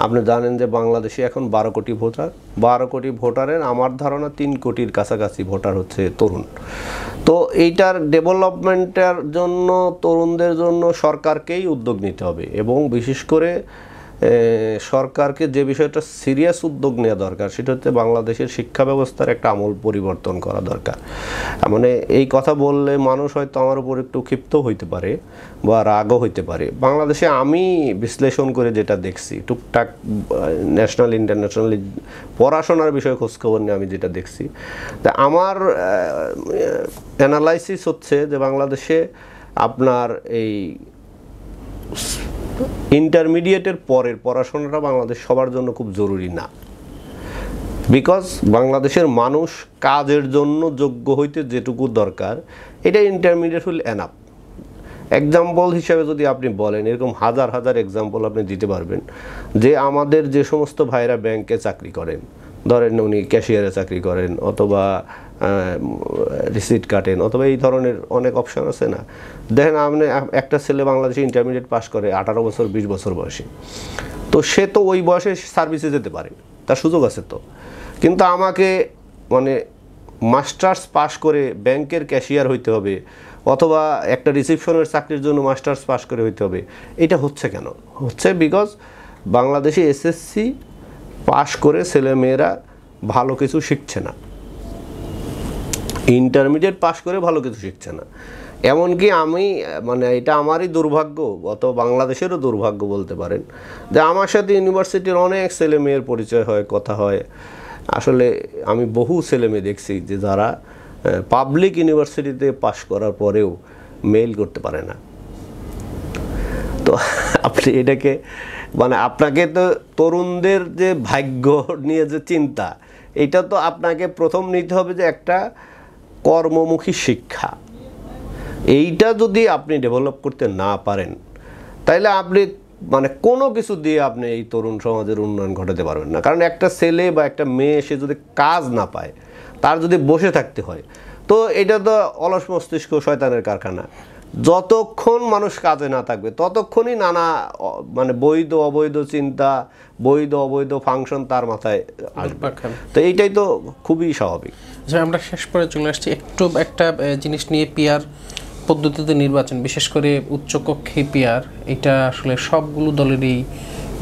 S1: আপনি জানেন যে বাংলাদেশে এখন 12 কোটি ভোটার, 12 কোটি ভোটারের আমার ধারণা 3 কোটির কাছাকাছি ভোটার হচ্ছে তরুণ। তো এইটার ডেভেলপমেন্টের জন্য তরুণদের জন্য সরকারকেই উদ্যোগ নিতে হবে, এবং বিশেষ করে সরকারকে যে বিষয়টা সিরিয়াস উদ্যোগ নেওয়া দরকার সেটা হচ্ছে বাংলাদেশের শিক্ষা ব্যবস্থার একটা আমূল পরিবর্তন করা দরকার। মানে এই কথা বললে মানুষ হয়তো আমার উপর একটু ক্ষিপ্ত হইতে পারে বা রাগও হইতে পারে। বাংলাদেশে আমি বিশ্লেষণ করে যেটা দেখছি, টুকটাক ন্যাশনাল ইন্টারন্যাশনালি পড়াশোনার বিষয়ে খোঁজখবর নিয়ে আমি যেটা দেখছি, তা আমার অ্যানালাইসিস হচ্ছে যে বাংলাদেশে আপনার এই ইন্টারমিডিয়েটের পরের পড়াশোনাটা বাংলাদেশ সবার জন্য খুব জরুরি না। বিকজ বাংলাদেশের মানুষ কাজের জন্য যোগ্য হইতে যেটুকু দরকার এটা ইন্টারমিডিয়েট হলে এনাফ। এক্সাম্পল হিসাবে যদি আপনি বলেন, এরকম হাজার হাজার এক্সাম্পল আপনি দিতে পারবেন যে আমাদের যে সমস্ত ভাইরা ব্যাংকে চাকরি করেন, ধরেন উনি ক্যাশিয়ারে চাকরি করেন অথবা রিসিট কাটেন অথবা এই ধরনের অনেক অপশান আছে না। দেখেন আপনি একটা ছেলে বাংলাদেশে ইন্টারমিডিয়েট পাস করে 18 বছর 20 বছর বয়সে, তো সে তো ওই বয়সে সার্ভিসে যেতে পারে, তার সুযোগ আছে তো। কিন্তু আমাকে মানে মাস্টার্স পাস করে ব্যাংকের ক্যাশিয়ার হইতে হবে অথবা একটা রিসিপশনের চাকরির জন্য মাস্টার্স পাস করে হইতে হবে। এটা হচ্ছে কেন? হচ্ছে বিকজ বাংলাদেশে এসএসসি পাস করে ছেলে মেয়েরা ভালো কিছু শিখছে না, ইন্টারমিডিয়েট পাস করে ভালো কিছু শিখছে না। এমনকি আমি মানে এটা আমারই দুর্ভাগ্য, অথবা বাংলাদেশেরও দুর্ভাগ্য বলতে পারেন, যে আমার সাথে ইউনিভার্সিটির অনেক ছেলে মেয়ের পরিচয় হয়, কথা হয়। আসলে আমি বহু ছেলে মেয়ে দেখছি যে যারা পাবলিক ইউনিভার্সিটিতে পাস করার পরেও মেইল করতে পারে না। তো আপনি এটাকে মানে আপনাকে তো তরুণদের যে ভাগ্য নিয়ে যে চিন্তা, এটা তো আপনাকে প্রথম নিতে হবে যে একটা কর্মমুখী শিক্ষা। এইটা যদি আপনি ডেভেলপ করতে না পারেন তাহলে আপনি মানে কোনো কিছু দিয়ে আপনি এই তরুণ সমাজের উন্নয়ন ঘটাতে পারবেন না। কারণ একটা ছেলে বা একটা মেয়ে সে যদি কাজ না পায়, তার যদি বসে থাকতে হয়, তো এটা তো অলস মস্তিষ্ক শয়তানের কারখানা। যতক্ষণ মানুষ কাজে না থাকবে ততক্ষণই নানা মানে বৈধ অবৈধ চিন্তা, বৈধ অবৈধ ফাংশন তার মাথায় আসবে। তো এইটাই তো খুবই স্বাভাবিক।
S3: আমরা শেষ পরে চলে আসছি একটু একটা জিনিস নিয়ে, পিআর পদ্ধতিতে নির্বাচন, বিশেষ করে উচ্চকক্ষে পিআর, এটা আসলে সবগুলো দলেরই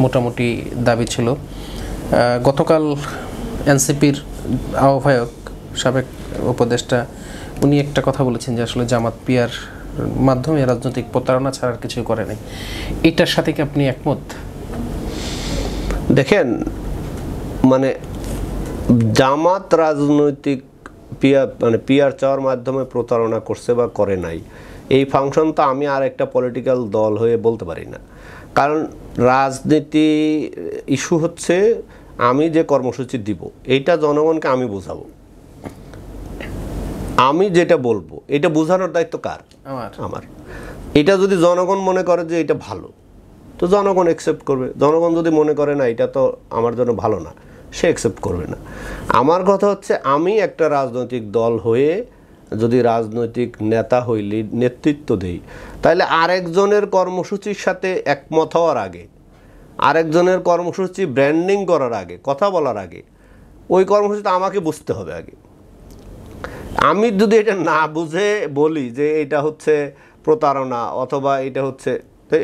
S3: মোটামুটি দাবি ছিল। গতকাল এনসিপির আহ্বায়ক, সাবেক উপদেষ্টা, উনি একটা কথা বলেছেন যে আসলে জামাত পিআর মাধ্যমে রাজনৈতিক প্রতারণা ছাড়ার কিছু করে নাই। এটার সাথে কি আপনি একমত?
S1: দেখেন, মানে জামাত রাজনৈতিক পিআর চাওয়ার মাধ্যমে প্রতারণা করছে বা করে নাই, এই ফাংশন তো আমি আর একটা পলিটিক্যাল দল হয়ে বলতে পারি না। কারণ রাজনীতি ইস্যু হচ্ছে আমি যে কর্মসূচি দিব এইটা জনগণকে আমি বোঝাবো, আমি যেটা বলবো এটা বোঝানোর দায়িত্ব কার? আমার। এটা যদি জনগণ মনে করে যে এটা ভালো, তো জনগণ অ্যাকসেপ্ট করবে। জনগণ যদি মনে করে না এটা তো আমার জন্য ভালো না, সে অ্যাকসেপ্ট করবে না। আমার কথা হচ্ছে আমি একটা রাজনৈতিক দল হয়ে যদি রাজনৈতিক নেতা হইলে নেতৃত্ব দেই, তাহলে আরেকজনের কর্মসূচির সাথে একমত হওয়ার আগে, আরেকজনের কর্মসূচি ব্র্যান্ডিং করার আগে, কথা বলার আগে, ওই কর্মসূচিটা আমাকে বুঝতে হবে আগে। আমি যদি এটা না বুঝে বলি যে এটা হচ্ছে প্রতারণা অথবা এটা হচ্ছে,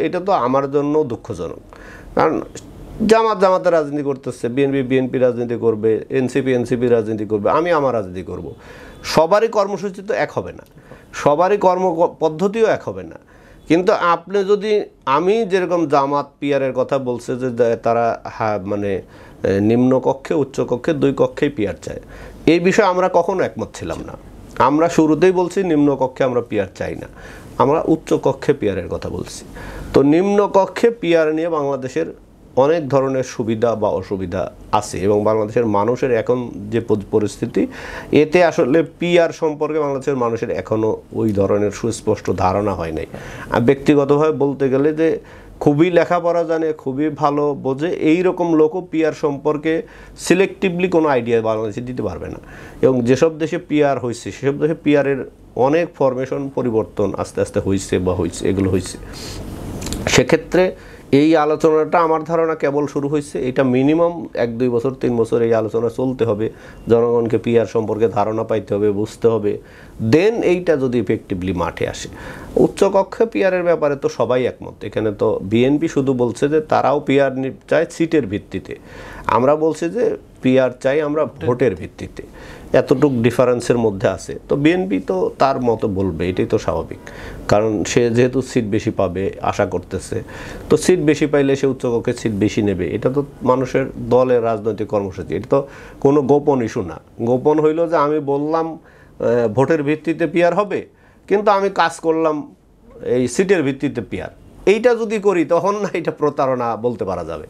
S1: এটা তো আমার জন্য দুঃখজনক। কারণ জামাতের রাজনীতি করতেছে, বিএনপি রাজনীতি করবে, এনসিপি রাজনীতি করবে, আমি আমার রাজনীতি করব। সবারই কর্মসূচি তো এক হবে না, সবারই কর্ম পদ্ধতিও এক হবে না। কিন্তু আপনি যদি, আমি যেরকম জামাত পিআরের কথা বলছে যে তারা মানে নিম্নকক্ষে উচ্চকক্ষে দুই কক্ষেই পিআর চায়, এই বিষয়ে আমরা কখনো একমত ছিলাম না। আমরা শুরুতেই বলছি নিম্নকক্ষে আমরা পিআর চাই না, আমরা উচ্চকক্ষে পিআরের কথা বলছি। তো নিম্নকক্ষে পিআর নিয়ে বাংলাদেশের অনেক ধরনের সুবিধা বা অসুবিধা আছে এবং বাংলাদেশের মানুষের এখন যে পরিস্থিতি, এতে আসলে পিআর সম্পর্কে বাংলাদেশের মানুষের এখনও ওই ধরনের সুস্পষ্ট ধারণা হয় নাই। ব্যক্তিগতভাবে বলতে গেলে যে খুবই লেখাপড়া জানে, খুবই ভালো বোঝে, এইরকম লোকও পিআর সম্পর্কে সিলেক্টিভলি কোনো আইডিয়া বাংলাদেশে দিতে পারবে না। এবং যেসব দেশে পিআর হয়েছে সেসব দেশে পিআরের অনেক ফরমেশন পরিবর্তন আস্তে আস্তে হয়েছে বা হয়েছে, এগুলো হয়েছে। সেক্ষেত্রে এই আলোচনাটা আমার ধারণা কেবল শুরু হয়েছে, এটা মিনিমাম 1-2 বছর 3 বছর এই আলোচনা চলতে হবে। জনগণকে পিআর সম্পর্কে ধারণা পাইতে হবে, বুঝতে হবে, দেন এইটা যদি ইফেক্টিভলি মাঠে আসে। উচ্চকক্ষে পিআরের ব্যাপারে তো সবাই একমত। এখানে তো বিএনপি শুধু বলছে যে তারাও পিআর চায় সিটের ভিত্তিতে, আমরা বলছি যে পিআর চাই আমরা ভোটের ভিত্তিতে। এতটুক ডিফারেন্সের মধ্যে আছে, তো বিএনপি তো তার মতো বলবে, এটাই তো স্বাভাবিক। কারণ সে যেহেতু সিট বেশি পাবে আশা করতেছে, তো সিট বেশি পাইলে সে উচ্চকক্ষে সিট বেশি নেবে। এটা তো মানুষের দলের রাজনৈতিক কর্মসূচি, এটা তো কোনো গোপন ইস্যু না। গোপন হইল যে আমি বললাম ভোটের ভিত্তিতে পিআর হবে, কিন্তু আমি কাজ করলাম এই সিটের ভিত্তিতে পিআর। এইটা যদি করি তখন না এটা প্রতারণা বলতে পারা যাবে।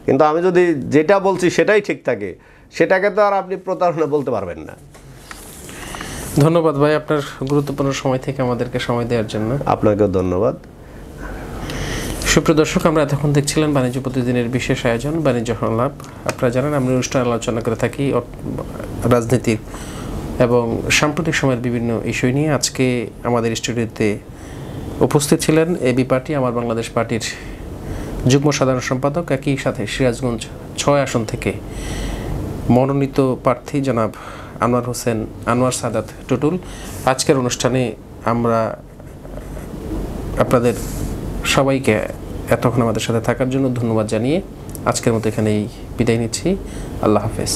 S1: কিন্তু আমি যদি যেটা বলছি সেটাই ঠিক থাকে, সেটাকে তো আর আপনি প্রতারণা বলতে পারবেন না।
S3: ধন্যবাদ ভাই আপনার গুরুত্বপূর্ণ সময় থেকে আমাদেরকে সময় দেওয়ার জন্য।
S1: আপনাকেও ধন্যবাদ।
S3: সুপ্রিয় দর্শক, আমরা এতক্ষণ দেখছিলেন বাণিজ্য প্রতিদিনের বিশেষ আয়োজন বাণিজ্য সংলাপ। আপনারা জানেন আমরা অনুষ্ঠান আলোচনা করে থাকি রাজনীতির এবং সাম্প্রতিক সময়ের বিভিন্ন ইস্যু নিয়ে। আজকে আমাদের স্টুডিওতে উপস্থিত ছিলেন এবি পার্টি আমার বাংলাদেশ পার্টির যুগ্ম সাধারণ সম্পাদক, একই সাথে সিরাজগঞ্জ 6 আসন থেকে মনোনীত প্রার্থী জনাব আনোয়ার হোসেন আনোয়ার সাদাত টুটুল। আজকের অনুষ্ঠানে আমরা আপনাদের সবাইকে এতক্ষণ আমাদের সাথে থাকার জন্য ধন্যবাদ জানিয়ে আজকের মতো এখানেই বিদায় নিচ্ছি। আল্লাহ হাফেজ।